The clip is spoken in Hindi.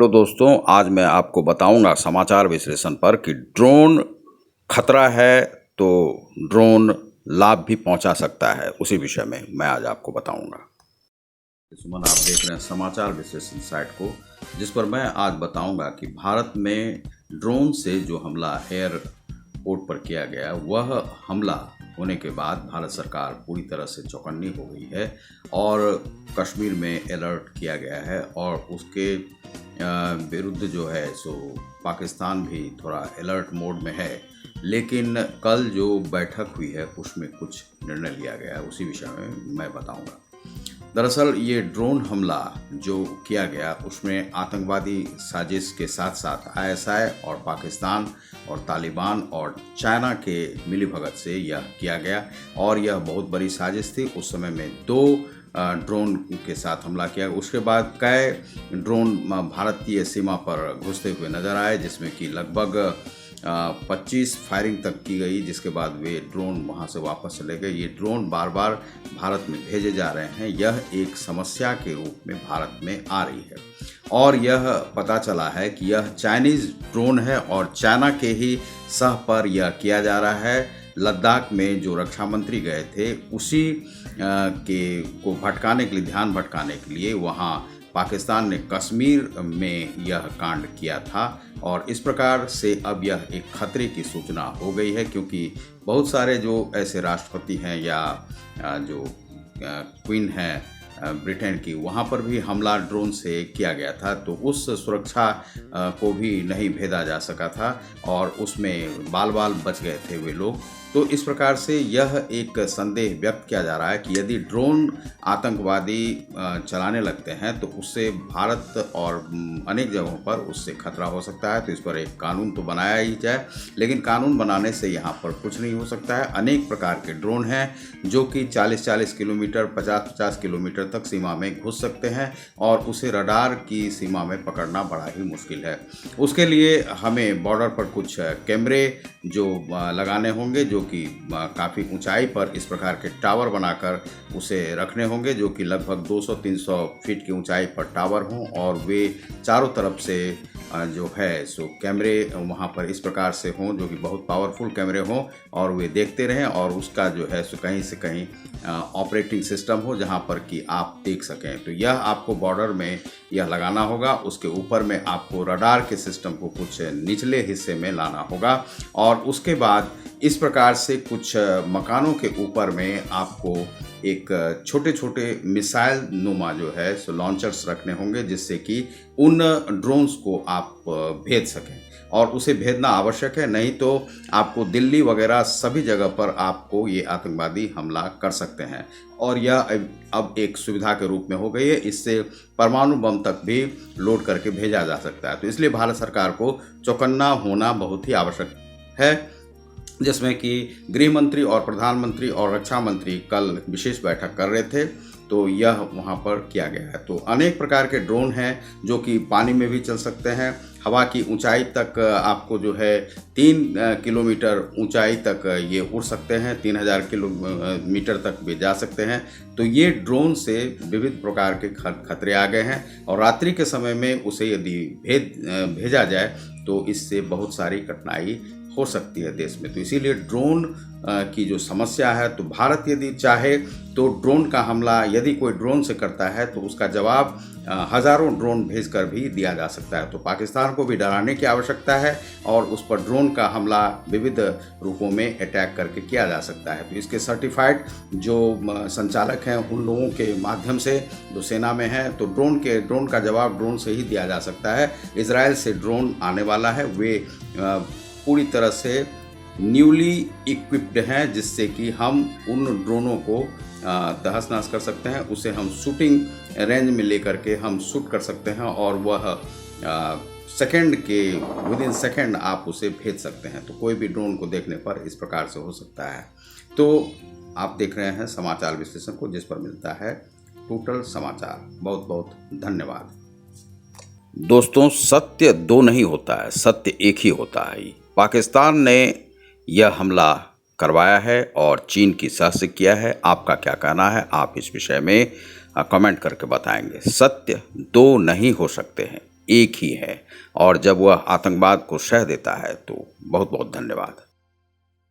दोस्तों, आज मैं आपको बताऊंगा समाचार विश्लेषण पर कि ड्रोन खतरा है तो ड्रोन लाभ भी पहुंचा सकता है। उसी विषय में मैं आज आपको बताऊंगा। सुमन, आप देख रहे हैं समाचार विश्लेषण साइट को, जिस पर मैं आज बताऊंगा कि भारत में ड्रोन से जो हमला एयरपोर्ट पर किया गया, वह हमला होने के बाद भारत सरकार पूरी तरह से चौकन्नी हो गई है और कश्मीर में अलर्ट किया गया है और उसके विरुद्ध जो है सो पाकिस्तान भी थोड़ा अलर्ट मोड में है। लेकिन कल जो बैठक हुई है उसमें कुछ निर्णय लिया गया है, उसी विषय में मैं बताऊंगा। दरअसल ये ड्रोन हमला जो किया गया उसमें आतंकवादी साजिश के साथ साथ आईएसआई और पाकिस्तान और तालिबान और चाइना के मिलीभगत से यह किया गया और यह बहुत बड़ी साजिश थी। उस समय में 2 ड्रोन के साथ हमला किया। उसके बाद कई ड्रोन भारतीय सीमा पर घुसते हुए नजर आए, जिसमें कि लगभग 25 फायरिंग तक की गई, जिसके बाद वे ड्रोन वहां से वापस चले गए। ये ड्रोन बार बार भारत में भेजे जा रहे हैं। यह एक समस्या के रूप में भारत में आ रही है और यह पता चला है कि यह चाइनीज ड्रोन है और चाइना के ही सह पर यह किया जा रहा है। लद्दाख में जो रक्षा मंत्री गए थे उसी के को भटकाने के लिए, ध्यान भटकाने के लिए वहाँ पाकिस्तान ने कश्मीर में यह कांड किया था और इस प्रकार से अब यह एक खतरे की सूचना हो गई है, क्योंकि बहुत सारे जो ऐसे राष्ट्रपति हैं या जो क्वीन हैं ब्रिटेन की, वहाँ पर भी हमला ड्रोन से किया गया था, तो उस सुरक्षा को भी नहीं भेदा जा सका था और उसमें बाल बाल बच गए थे वे लोग। तो इस प्रकार से यह एक संदेह व्यक्त किया जा रहा है कि यदि ड्रोन आतंकवादी चलाने लगते हैं तो उससे भारत और अनेक जगहों पर उससे खतरा हो सकता है। तो इस पर एक कानून तो बनाया ही जाए, लेकिन कानून बनाने से यहाँ पर कुछ नहीं हो सकता है। अनेक प्रकार के ड्रोन हैं जो कि 40-40 किलोमीटर, 50-50 किलोमीटर तक सीमा में घुस सकते हैं और उसे रडार की सीमा में पकड़ना बड़ा ही मुश्किल है। उसके लिए हमें बॉर्डर पर कुछ कैमरे जो लगाने होंगे, जो कि काफ़ी ऊंचाई पर इस प्रकार के टावर बनाकर उसे रखने होंगे, जो कि लगभग 200-300 फीट की ऊंचाई पर टावर हों और वे चारों तरफ से जो है सो कैमरे वहाँ पर इस प्रकार से हों जो कि बहुत पावरफुल कैमरे हों और वे देखते रहें और उसका जो है सो कहीं से कहीं ऑपरेटिंग सिस्टम हो जहाँ पर कि आप देख सकें। तो यह आपको बॉर्डर में यह लगाना होगा। उसके ऊपर में आपको रडार के सिस्टम को कुछ निचले हिस्से में लाना होगा और उसके बाद इस प्रकार से कुछ मकानों के ऊपर में आपको एक छोटे छोटे मिसाइल नुमा जो है सो लॉन्चर्स रखने होंगे, जिससे कि उन ड्रोन्स को आप भेज सकें और उसे भेजना आवश्यक है, नहीं तो आपको दिल्ली वगैरह सभी जगह पर आपको ये आतंकवादी हमला कर सकते हैं और यह अब एक सुविधा के रूप में हो गई है। इससे परमाणु बम तक भी लोड करके भेजा जा सकता है। तो इसलिए भारत सरकार को चौकन्ना होना बहुत ही आवश्यक है, जिसमें कि गृह मंत्री और प्रधानमंत्री और रक्षा मंत्री कल विशेष बैठक कर रहे थे, तो यह वहाँ पर किया गया है। तो अनेक प्रकार के ड्रोन हैं जो कि पानी में भी चल सकते हैं, हवा की ऊंचाई तक आपको जो है 3 किलोमीटर ऊंचाई तक ये उड़ सकते हैं, 3000 किलोमीटर तक भी जा सकते हैं। तो ये ड्रोन से विविध प्रकार के खतरे आ गए हैं और रात्रि के समय में उसे यदि भेजा जाए तो इससे बहुत सारी कठिनाई हो सकती है देश में। तो इसीलिए ड्रोन की जो समस्या है, तो भारत यदि चाहे तो ड्रोन का हमला यदि कोई ड्रोन से करता है तो उसका जवाब हज़ारों ड्रोन भेजकर भी दिया जा सकता है। तो पाकिस्तान को भी डराने की आवश्यकता है और उस पर ड्रोन का हमला विविध रूपों में अटैक करके किया जा सकता है। तो इसके सर्टिफाइड जो संचालक हैं उन लोगों के माध्यम से जो सेना में है, तो ड्रोन का जवाब ड्रोन से ही दिया जा सकता है। इजराइल से ड्रोन आने वाला है, वे पूरी तरह से न्यूली इक्विप्ड हैं, जिससे कि हम उन ड्रोनों को तहस नहस कर सकते हैं। उसे हम शूटिंग रेंज में लेकर के हम शूट कर सकते हैं और वह विदिन सेकंड आप उसे भेज सकते हैं। तो कोई भी ड्रोन को देखने पर इस प्रकार से हो सकता है। तो आप देख रहे हैं समाचार विश्लेषण को, जिस पर मिलता है टोटल समाचार। बहुत बहुत धन्यवाद दोस्तों। सत्य 2 नहीं होता है, सत्य एक ही होता है। पाकिस्तान ने यह हमला करवाया है और चीन की सह से किया है। आपका क्या कहना है, आप इस विषय में कमेंट करके बताएंगे। सत्य 2 नहीं हो सकते हैं। एक ही है, और जब वह आतंकवाद को सह देता है तो बहुत बहुत धन्यवाद।